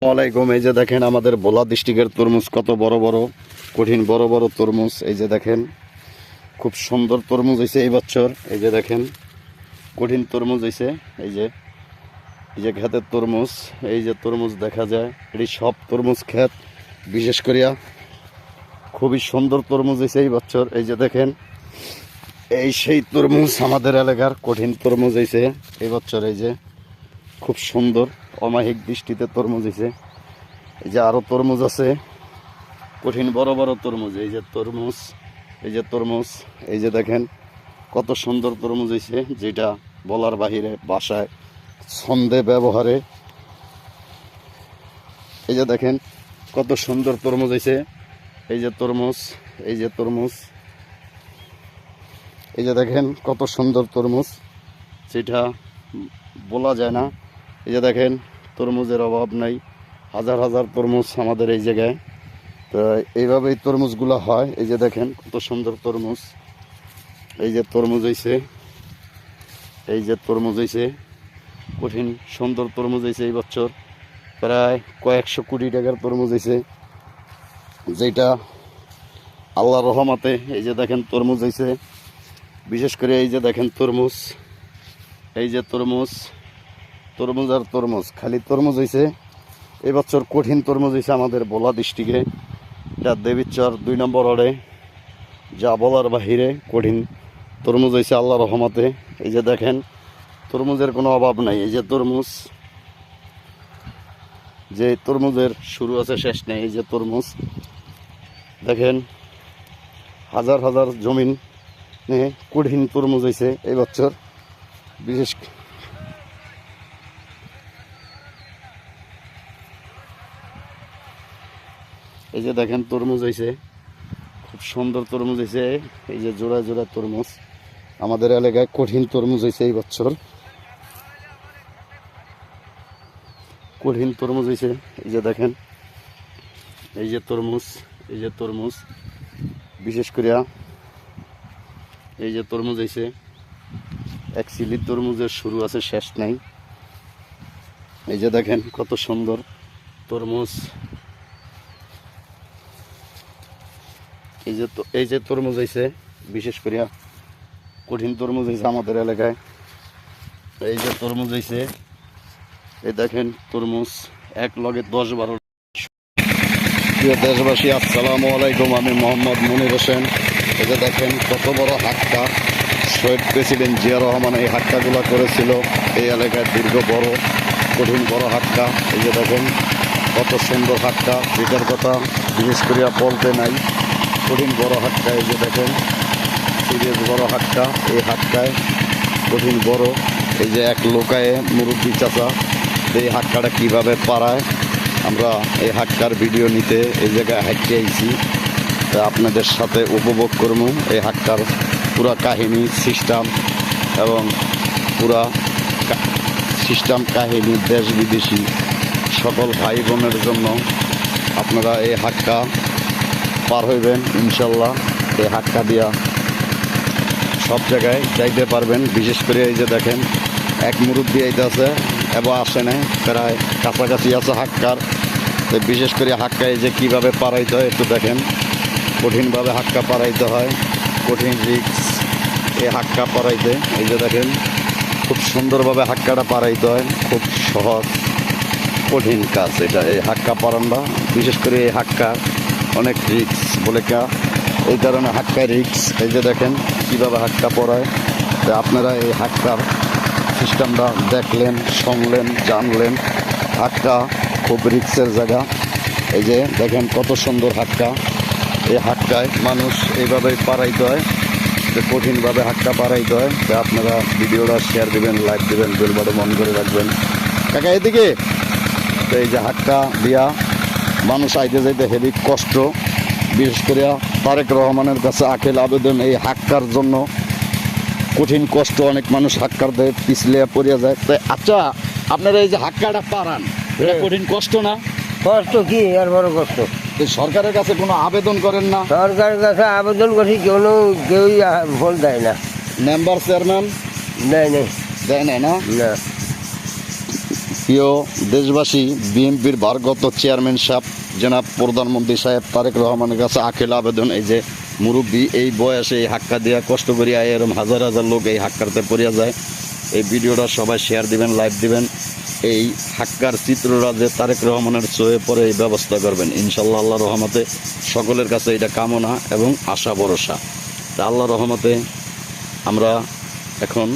ওয়ালাইকুম। এই যে দেখেন আমাদের ভোলা ডিস্ট্রিক্টের তরমুজ কত বড় বড় কঠিন বড় বড় তরমুজ। এই যে দেখেন খুব সুন্দর তরমুজ হয়েছে এই বছর। এই যে দেখেন কঠিন তরমুজ হয়েছে। এই যে ক্ষেতের তরমুজ, এই যে তরমুজ দেখা যায় এটি সব তরমুজ ক্ষেত। বিশেষ করিয়া খুবই সুন্দর তরমুজ হয়েছে এই বছর। এই যে দেখেন এই সেই তরমুজ আমাদের এলাকার কঠিন তরমুজ হয়েছে এই বছর। এই যে খুব সুন্দর অমায়িক দৃষ্টিতে তরমুজ হয়েছে। এই যে আরো তরমুজ আছে কঠিন বড় বড় তরমুজ। এই যে তরমুজ, এই যে তরমুজ, এই যে দেখেন কত সুন্দর তরমুজ হয়েছে, যেটা বলার বাহিরে, বাসায় ছন্দে ব্যবহারে। এই যে দেখেন কত সুন্দর তরমুজ হয়েছে। এই যে তরমুজ, এই যে তরমুজ, এই যে দেখেন কত সুন্দর তরমুজ, যেটা বলা যায় না। এই যে দেখেন তরমুজের অভাব নাই, হাজার হাজার তরমুজ আমাদের এই জায়গায়। তো এইভাবেই তরমুজগুলো হয়। এই যে দেখেন কত সুন্দর তরমুজ। এই যে তরমুজ হয়েছে, এই যে তরমুজ হয়েছে কঠিন সুন্দর তরমুজ হয়েছে এই বছর। প্রায় কয়েকশো কোটি টাকার তরমুজ হয়েছে, যেটা আল্লাহর রহমতে। এই যে দেখেন তরমুজ হয়েছে, বিশেষ করে এই যে দেখেন তরমুজ, এই যে তরমুজ, তরমুজ আর তরমুজ, খালি তরমুজ হয়েছে এই বছর। কঠিন তরমুজ হয়েছে আমাদের ভোলা ডিস্ট্রিক্টে, এটা দেবীচর 2 নম্বর ওয়ার্ডে, যা বলার বাহিরে কঠিন তরমুজ হয়েছে আল্লাহর রহমতে। এই যে দেখেন তরমুজের কোনো অভাব নাই। এই যে তরমুজ, যে তরমুজের শুরু আছে শেষ নেই। এই যে তরমুজ দেখেন হাজার হাজার জমিন কঠিন তরমুজ হয়েছে এই বছর। বিশেষ এই যে দেখেন তরমুজ হয়েছে খুব সুন্দর তরমুজ হয়েছে। এই যে জোড়া জোড়া তরমুজ আমাদের এলাকায় কঠিন তরমুজ হয়েছে এই বছর, কঠিন তরমুজ হয়েছে। এই যে দেখেন এই যে তরমুজ, এই যে তরমুজ, বিশেষ করিয়া এই যে তরমুজ হয়েছে অ্যাকচুয়ালি তরমুজের শুরু আছে শেষ নাই। এই যে দেখেন কত সুন্দর তরমুজ। এই যে তরমুজ হয়েছে বিশেষ করিয়া কঠিন তরমুজ হয়েছে আমাদের এলাকায়। এই যে তরমুজ হয়েছে, এই দেখেন তরমুজ এক লগে 10-12। প্রিয় দেশবাসী, আসসালামু আলাইকুম। আমি মোহাম্মদ মনির হোসেন। এই যে দেখেন কত বড় হাক্কা, শহীদ প্রেসিডেন্ট জিয়া রহমান এই হাক্কাগুলো করেছিল এই এলাকায়। দীর্ঘ বড় কঠিন বড় হাক্কা। এই যে দেখেন কত সুন্দর হাক্কা, যেটার কথা বিশেষ করিয়া বলতে নাই। কঠিন বড় হাক্কা, এই যে দেখেন সিরিয়াস বড় হাক্কা। এই হাক্কায় কঠিন বড়, এই যে এক লোকায় মুরব্বী চাচা এই হাক্কাটা কীভাবে পাড়ায়, আমরা এই হাক্কার ভিডিও নিতে এই জায়গায় হাঁটতে আইছি। তা আপনাদের সাথে উপভোগ করবো এই হাক্কার পুরা কাহিনী, সিস্টেম এবং পুরা সিস্টেম কাহিনী। দেশ বিদেশি সকল ভাই বোনের জন্য আপনারা এই হাক্কা পার হইবেন ইনশাল্লাহ। এই হাক্কা দিয়া সব জায়গায় যাইতে পারবেন। বিশেষ করে এই যে দেখেন এক মুরব্বী আইতে আছে এবং আসে নাই, প্রায় কাছাকাছি আছে হাক্কার। বিশেষ করে হাক্কা এই যে কীভাবে পারাইতে হয় একটু দেখেন। কঠিনভাবে হাক্কা পারাইতে হয়, কঠিন রিক্স এই হাক্কা পারাইতে। এই যে দেখেন খুব সুন্দরভাবে হাক্কাটা পারাইতে হয়, খুব সহজ কঠিন কাজ এটা এই হাক্কা পারানটা। বিশেষ করে এই হাক্কা অনেক রিক্স বলে এই কারণে হাক্কা রিক্স। এই যে দেখেন কীভাবে হাক্কা পড়ায়। তো আপনারা এই হাক্কার সিস্টেমটা দেখলেন, শুনলেন, জানলেন। হাক্কা খুব রিক্সের জায়গা। এই যে দেখেন কত সুন্দর হাক্কা। এই হাক্কায় মানুষ এইভাবেই পারাইতে হয়, যে কঠিনভাবে হাক্কা পারাইতে হয়। তো আপনারা ভিডিওটা শেয়ার দিবেন, লাইক দিবেন, বেল বাটন অন করে রাখবেন। কাকা এদিকে। তো এই যে হাক্কা দিয়া মানুষ আইতে যাইতে হেভি কষ্ট। বিশেষ করে তারেক রহমানের কাছে আকেল আবেদন, এই হাক্কার জন্য কঠিন কষ্ট, অনেক মানুষ হাক্কার দেয় পিছলে পড়িয়া যায়। তাই আচ্ছা আপনারা এই যে হাক্কাটা পারান, এটা কঠিন কষ্ট না? কষ্ট কি আর বড় কষ্ট। সরকারের কাছে কোনো আবেদন করেন না? সরকারের কাছে আবেদন করি, কেউই ফোন দেয় না। মেম্বার চেয়ারম্যান নেই নেই দেয় নাই না? না। প্রিয় দেশবাসী, বিএনপির ভারগত চেয়ারম্যান সাহেব জনাব প্রধানমন্ত্রী সাহেব তারেক রহমানের কাছে আখেল আবেদন, এই যে মুরব্বী এই বয়সে এই হাক্কা দিয়া কষ্ট করিয়া এরম হাজার হাজার লোক এই হাক্কারতে পড়িয়া যায়। এই ভিডিওটা সবাই শেয়ার দিবেন, লাইক দিবেন। এই হাক্কার চিত্ররা যে তারেক রহমানের চোখে পরে এই ব্যবস্থা করবেন ইনশাল্লাহ। আল্লাহ রহমতে সকলের কাছে এটা কামনা এবং আশা ভরসা। তা আল্লাহ রহমতে আমরা এখন